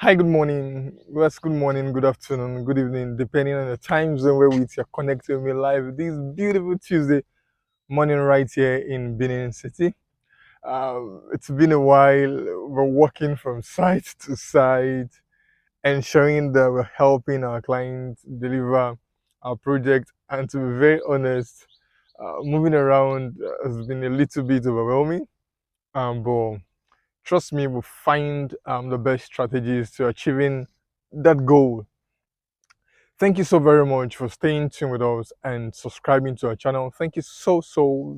Hi, good morning. Well, good morning, good afternoon, good evening, depending on the time zone where which you're connected with me live this beautiful Tuesday morning right here in Benin City. It's been a while. We're working from site to site, ensuring that we're helping our clients deliver our project. And to be very honest, moving around has been a little bit overwhelming. But trust me, we'll find the best strategies to achieving that goal. Thank you so very much for staying tuned with us and subscribing to our channel. Thank you so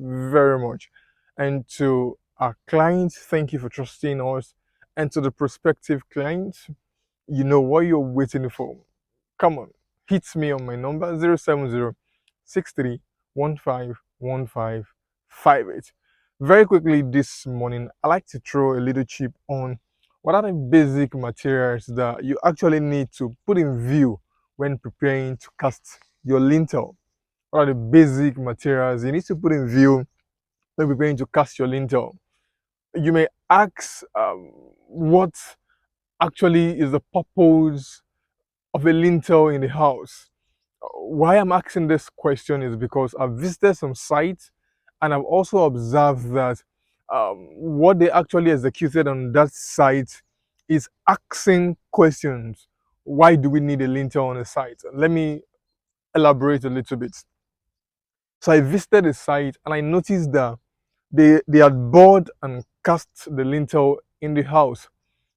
very much. And to our clients, thank you for trusting us. And to the prospective clients, you know what you're waiting for. Come on, hit me on my number 070-63151558. Very quickly this morning, I like to throw a little chip on what are the basic materials that you actually need to put in view when preparing to cast your lintel. What are the basic materials you need to put in view when preparing to cast your lintel? You may ask, what actually is the purpose of a lintel in the house? Why I'm asking this question is because I've visited some sites and I've also observed that what they actually executed on that site is asking questions. Why do we need a lintel on a site? Let me elaborate a little bit. So I visited the site and I noticed that they had bored and cast the lintel in the house.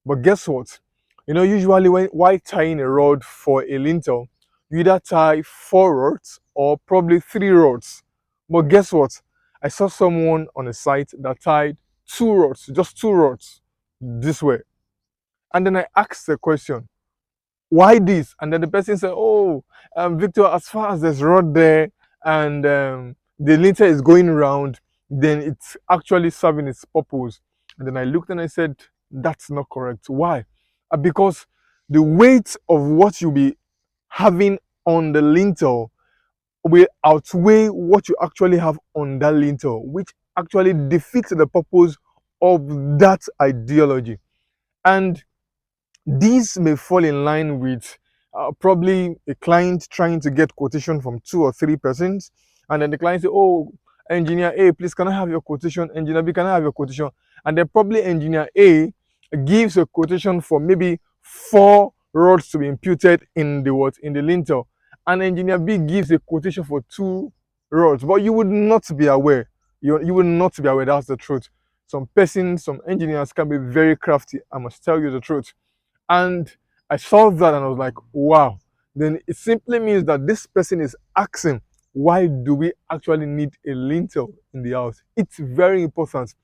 But guess what? Usually while tying a rod for a lintel, you either tie 4 rods or probably 3 rods. But guess what? I saw someone on a site that tied 2 rods, just 2 rods, this way. And then I asked the question, why this? And then the person said, oh, Victor, as far as there's rod there and the lintel is going round, then it's actually serving its purpose. And then I looked and I said, that's not correct. Why? Because the weight of what you'll be having on the lintel will outweigh what you actually have on that lintel, which actually defeats the purpose of that ideology. And these may fall in line with probably a client trying to get quotation from 2 or 3 persons, and then the client say, "Oh, engineer A, please can I have your quotation? Engineer B, can I have your quotation?" And then probably engineer A gives a quotation for maybe 4 rods to be imputed in the what in the lintel, and engineer B gives a quotation for 2 rods, but you would not be aware. You would not be aware. That's the truth. Some persons, some engineers can be very crafty. I must tell you the truth. And I saw that and I was like, wow. Then it simply means that this person is asking, why do we actually need a lintel in the house? It's very important.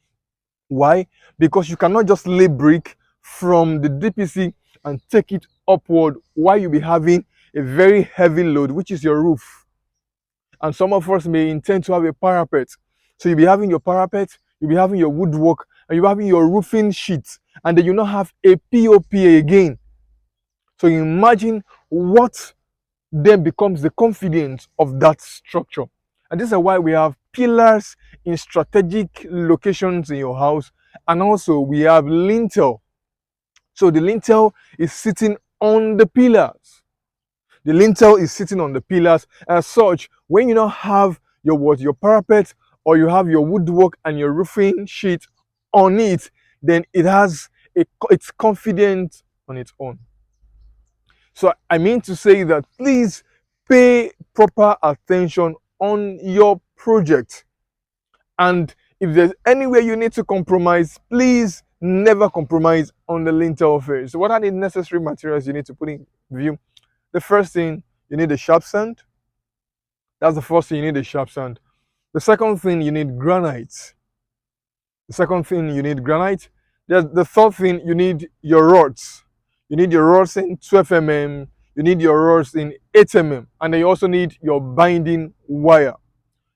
Why? Because you cannot just lay brick from the DPC and take it upward while you'll be having a very heavy load, which is your roof. And some of us may intend to have a parapet. So you'll be having your parapet, you'll be having your woodwork, and you'll be having your roofing sheets, and then you not have a POP again. So imagine what then becomes the confidence of that structure. And this is why we have pillars in strategic locations in your house, and also we have lintel. So the lintel is sitting on the pillars. The lintel is sitting on the pillars. As such, when you don't have your parapet or you have your woodwork and your roofing sheet on it, then it's confident on its own. So I mean to say that please pay proper attention on your project. And if there's anywhere you need to compromise, please never compromise on the lintel phase. So what are the necessary materials you need to put in view? The first thing, you need a sharp sand. That's the first thing, you need a sharp sand. The second thing, you need granite. The second thing, you need granite. The third thing, you need your rods. You need your rods in 12 mm. You need your rods in 8 mm. And then you also need your binding wire.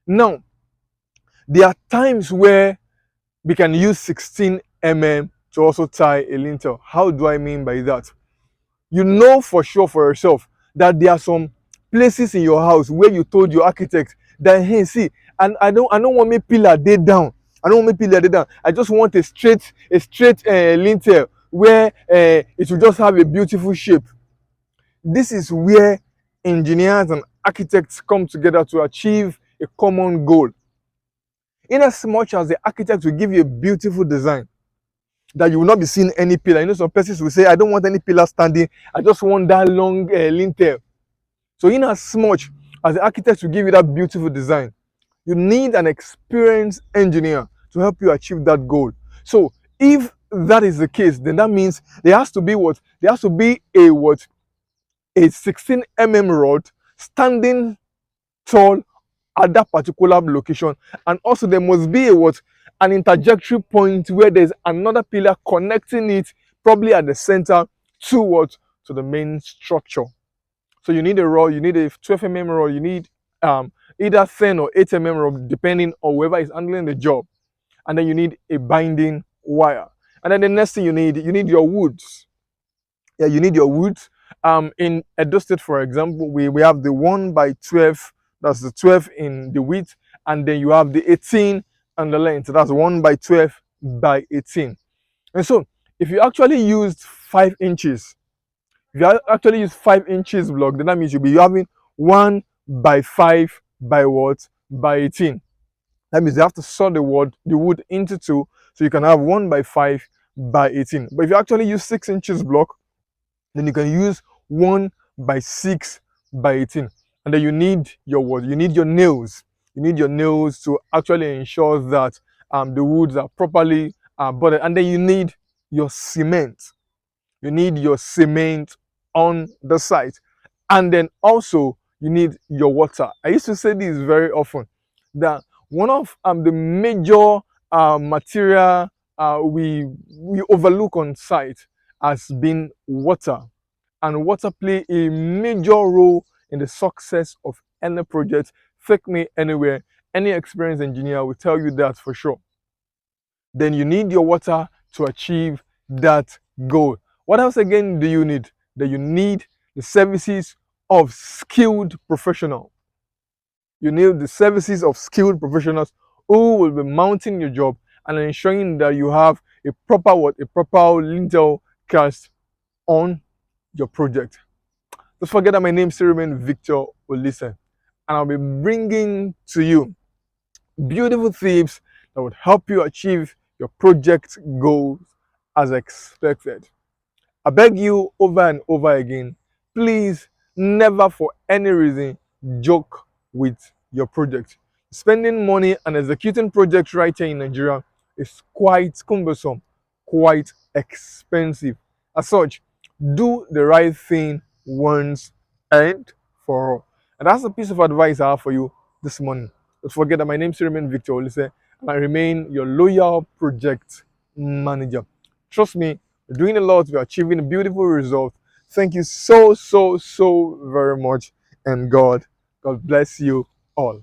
Now, there are times where we can use 16 mm to also tie a lintel. How do I mean by that? You know for sure for yourself that there are some places in your house where you told your architect that, hey, see, and I don't want me pillar day down. I don't want me pillar day down. I just want a straight lintel where it will just have a beautiful shape. This is where engineers and architects come together to achieve a common goal. In as much as the architect will give you a beautiful design that you will not be seeing any pillar. You know, some persons will say, I don't want any pillar standing, I just want that long lintel. So in as much as the architect will give you that beautiful design, you need an experienced engineer to help you achieve that goal. So if that is the case, then that means there has to be what? There has to be a what? A 16 rod standing tall at that particular location. And also there must be a what? An interjectory point where there's another pillar connecting it, probably at the center, to what? To the main structure. So you need a rod, you need a 12 rod, you need either 10 or 8 rod, depending on whoever is handling the job. And then you need a binding wire. And then the next thing you need your woods. Yeah, you need your woods. In Edo State, for example, we have the 1 by 12, that's the 12 in the width, and then you have the 18 on the length. So that's 1 by 12 by 18. And so if you actually used 5 inches, if you actually use 5 inches block, then that means you'll be having 1 by 5 by what? By 18. That means you have to saw the wood into two, so you can have 1 by 5 by 18. But if you actually use 6 inches block, then you can use 1 by 6 by 18. And then you need your what? You need your nails. You need your nails to actually ensure that the woods are properly budded. And then you need your cement. You need your cement on the site. And then also you need your water. I used to say this very often, that one of the major material we overlook on site has been water. And water play a major role in the success of any project. Take me anywhere, any experienced engineer will tell you that for sure. Then you need your water to achieve that goal. What else again do you need? That you need the services of skilled professionals. You need the services of skilled professionals who will be mounting your job and ensuring that you have a proper what? A proper lintel cast on your project. Don't forget that my name still remains Victor Olise, and I'll be bringing to you beautiful tips that would help you achieve your project goals as expected. I beg you over and over again, please never for any reason joke with your project. Spending money and executing projects right here in Nigeria is quite cumbersome, quite expensive. As such, do the right thing once and for all. And that's a piece of advice I have for you this morning. Don't forget that my name is remain Victor Olise, and I remain your loyal project manager. Trust me, we're doing a lot, we're achieving a beautiful result. Thank you so very much, and God bless you all.